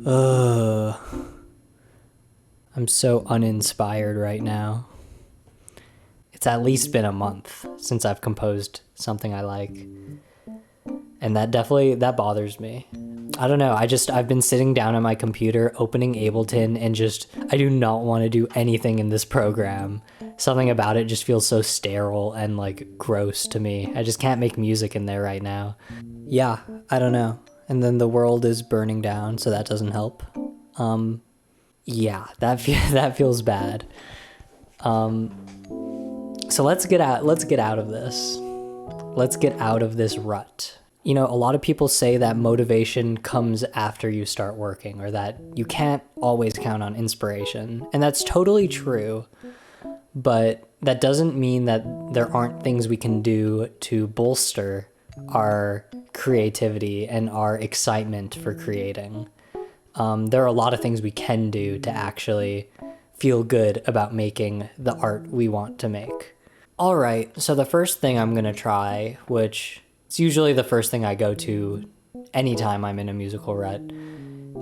Ugh. I'm so uninspired right now. It's at least been a month since I've composed something I like. And that bothers me. I don't know, I've been sitting down at my computer, opening Ableton, and I do not want to do anything in this program. Something about it just feels so sterile and like gross to me. I just can't make music in there right now. Yeah, I don't know. And then the world is burning down, so that doesn't help. Yeah, that feels bad. So let's get out of this. Let's get out of this rut. You know, a lot of people say that motivation comes after you start working, or that you can't always count on inspiration. And that's totally true, but that doesn't mean that there aren't things we can do to bolster our creativity and our excitement for creating. There are a lot of things we can do to actually feel good about making the art we want to make. All right, so the first thing I'm gonna try, which it's usually the first thing I go to anytime I'm in a musical rut,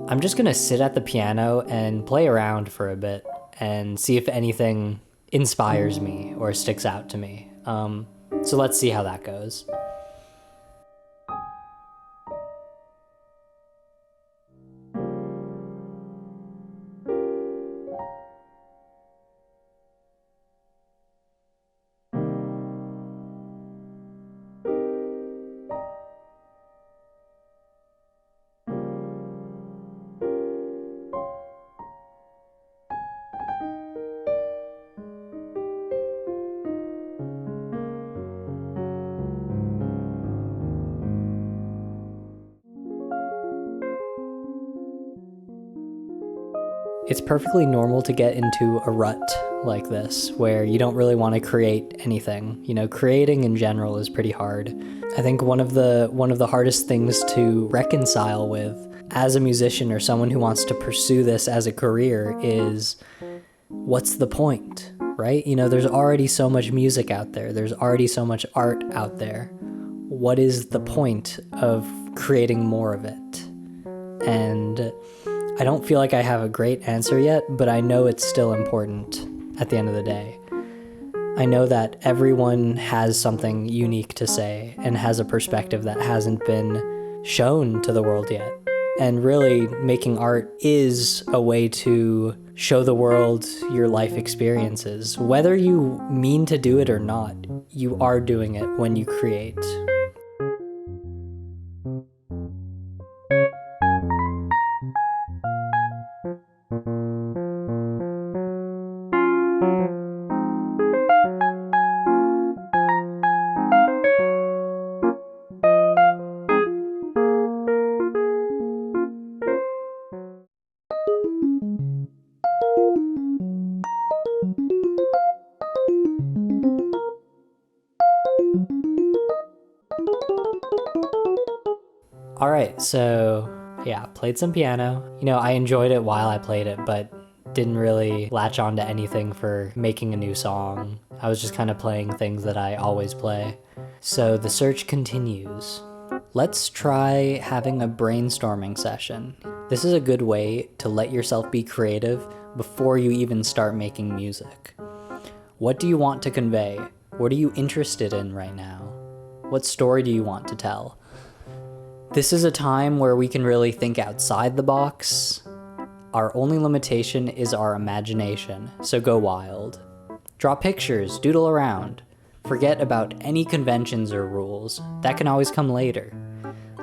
I'm just gonna sit at the piano and play around for a bit and see if anything inspires me or sticks out to me. So let's see how that goes. It's perfectly normal to get into a rut like this, where you don't really want to create anything. You know, creating in general is pretty hard. I think one of the hardest things to reconcile with as a musician or someone who wants to pursue this as a career is, what's the point, right? You know, there's already so much music out there. There's already so much art out there. What is the point of creating more of it? And I don't feel like I have a great answer yet, but I know it's still important at the end of the day. I know that everyone has something unique to say and has a perspective that hasn't been shown to the world yet. And really, making art is a way to show the world your life experiences. Whether you mean to do it or not, you are doing it when you create. All right, so yeah, played some piano. You know, I enjoyed it while I played it, but didn't really latch on to anything for making a new song. I was just kind of playing things that I always play. So the search continues. Let's try having a brainstorming session. This is a good way to let yourself be creative before you even start making music. What do you want to convey? What are you interested in right now? What story do you want to tell? This is a time where we can really think outside the box. Our only limitation is our imagination, so go wild. Draw pictures, doodle around. Forget about any conventions or rules. That can always come later.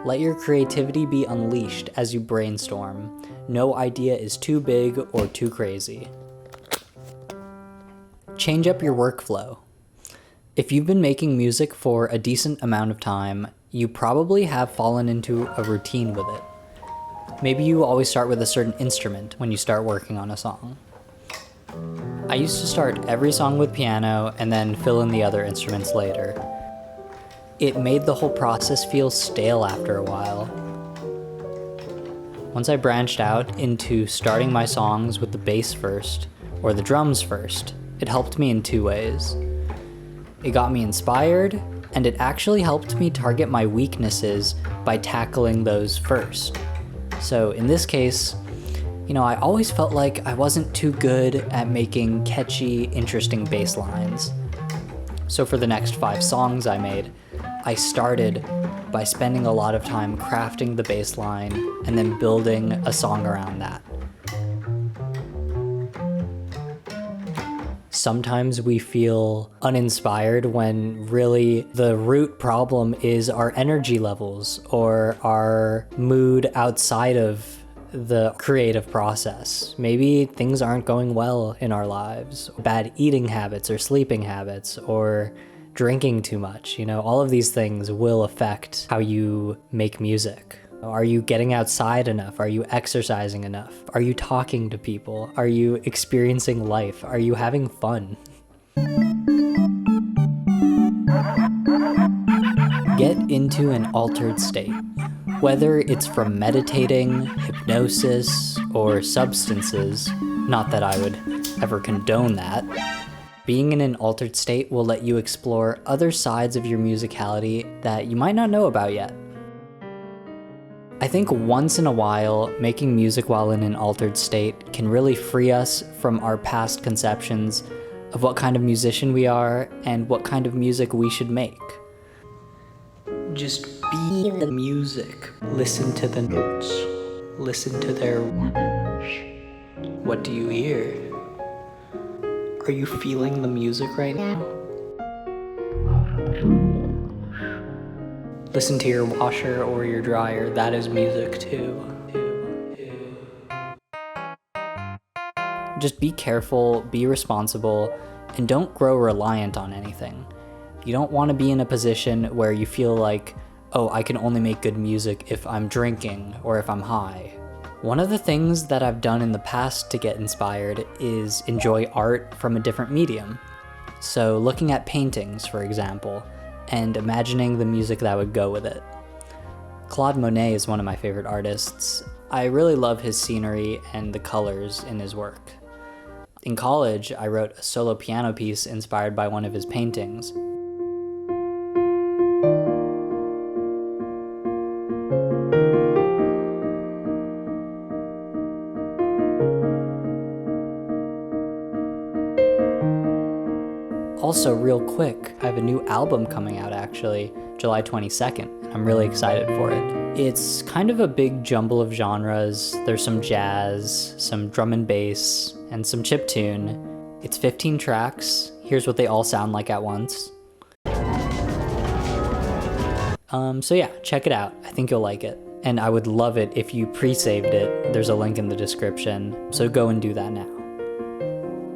Let your creativity be unleashed as you brainstorm. No idea is too big or too crazy. Change up your workflow. If you've been making music for a decent amount of time, you probably have fallen into a routine with it. Maybe you always start with a certain instrument when you start working on a song. I used to start every song with piano and then fill in the other instruments later. It made the whole process feel stale after a while. Once I branched out into starting my songs with the bass first, or the drums first, it helped me in two ways. It got me inspired, and it actually helped me target my weaknesses by tackling those first. So in this case, You know, I always felt like I wasn't too good at making catchy, interesting bass lines. So for the next 5 songs I made, I started by spending a lot of time crafting the bass line and then building a song around that. Sometimes we feel uninspired when really the root problem is our energy levels or our mood outside of the creative process. Maybe things aren't going well in our lives. Bad eating habits or sleeping habits or drinking too much. You know, all of these things will affect how you make music. Are you getting outside enough? Are you exercising enough? Are you talking to people? Are you experiencing life? Are you having fun? Get into an altered state. Whether it's from meditating, hypnosis, or substances, not that I would ever condone that, being in an altered state will let you explore other sides of your musicality that you might not know about yet. I think once in a while, making music while in an altered state can really free us from our past conceptions of what kind of musician we are and what kind of music we should make. Just be the music. Listen to the notes. Listen to their words. What do you hear? Are you feeling the music right now? Listen to your washer or your dryer, that is music too. Just be careful, be responsible, and don't grow reliant on anything. You don't want to be in a position where you feel like, oh, I can only make good music if I'm drinking or if I'm high. One of the things that I've done in the past to get inspired is enjoy art from a different medium. So looking at paintings, for example, and imagining the music that would go with it. Claude Monet is one of my favorite artists. I really love his scenery and the colors in his work. In college, I wrote a solo piano piece inspired by one of his paintings. Also, real quick, I have a new album coming out actually, July 22nd, and I'm really excited for it. It's kind of a big jumble of genres. There's some jazz, some drum and bass, and some chiptune. It's 15 tracks. Here's what they all sound like at once. So yeah, check it out. I think you'll like it. And I would love it if you pre-saved it. There's a link in the description, so go and do that now.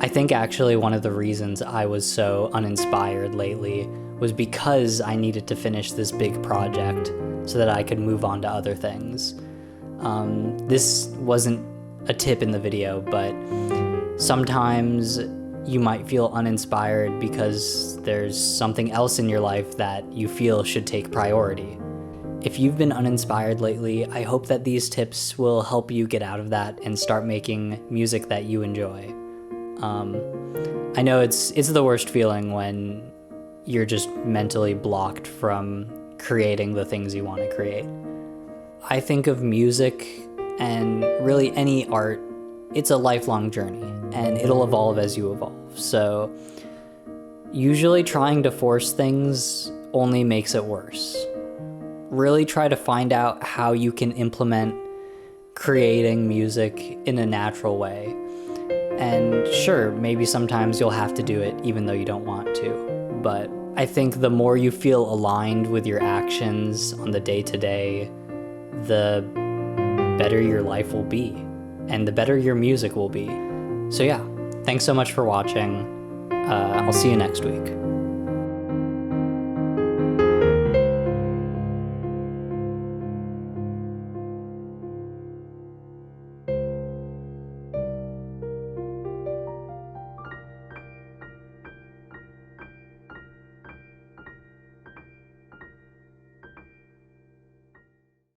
I think actually one of the reasons I was so uninspired lately was because I needed to finish this big project so that I could move on to other things. This wasn't a tip in the video, but sometimes you might feel uninspired because there's something else in your life that you feel should take priority. If you've been uninspired lately, I hope that these tips will help you get out of that and start making music that you enjoy. I know it's the worst feeling when you're just mentally blocked from creating the things you want to create. I think of music and really any art, it's a lifelong journey and it'll evolve as you evolve. So usually trying to force things only makes it worse. Really try to find out how you can implement creating music in a natural way. And sure, maybe sometimes you'll have to do it even though you don't want to. But I think the more you feel aligned with your actions on the day-to-day, the better your life will be, and the better your music will be. So yeah, thanks so much for watching. I'll see you next week.